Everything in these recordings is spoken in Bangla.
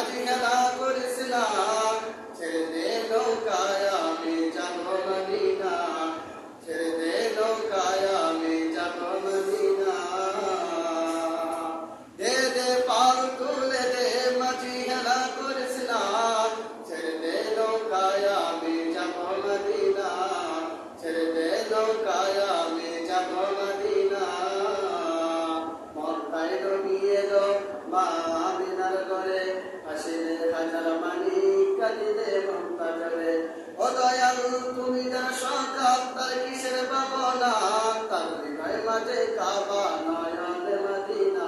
মাঝি খেলা করেছিলাম ছেড়ে দে নৌকায় আমি যাব মদিনা ছেড়ে দে নৌকায় আমি যাব মদিনা দে দে পাল তুলে দে মাঝি খেলা করেছিলাম ছেড়ে দে নৌকায় আমি যাব মদিনা ছেড়ে দে নৌকায় আমি যাব মদিনা মক্কায় নবী এলো মা আমিনার ঘরে হাসিলে হাজার মানি কাঁদিলে মমতা জলে ও দয়াল তুমি যার সকাল তার কিসের ভাবনা তার হৃদয় মাঝে কাবা নয়নে মদিনা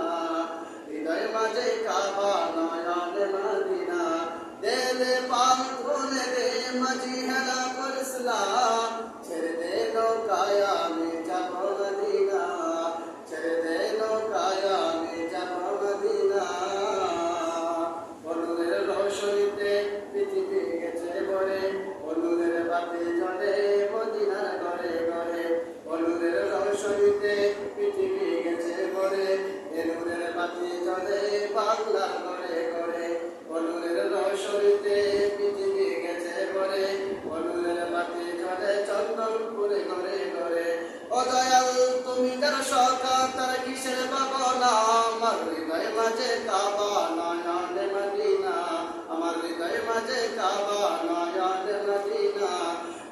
হৃদয় মাঝে কাবা নয়নে মদিনা দে দে পাল তুলে দে মাঝি হেলা করেছিলাম ছেড়ে দে নৌকায় আমি যাব মদিনা ছেড়ে দে নৌকায় আমি যাব মদিনা বন্ধুদের রহস্যতে পৃথিবী গেছে ভরে বন্ধুদের বাতি জ্বলে মদিনার ঘরে ঘরে বন্ধুদের রহস্যতে পৃথিবী গেছে ভরে বন্ধুদের বাতি জ্বলে বাংলার ঘরে ঘরে বন্ধুদের রহস্যতে পৃথিবী গেছে ভরে বন্ধুদের বাতি জ্বলে চন্দনপুরে ঘরে ঘরে ও দয়াল তুমি যার সরকার তার কিসের ভাবনা আমার হৃদয় মাঝে কাবা নয়নে মদিনা আমার হৃদয় মাঝে কাবা নয়নে মদিনা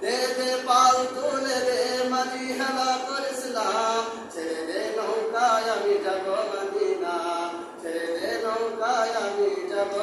দে দে পাল তুলে দে মাঝি হেলা করেছিলাম ছেড়ে দে নৌকায় আমি যাব মদিনা ছেড়ে দে নৌকায় আমি যাব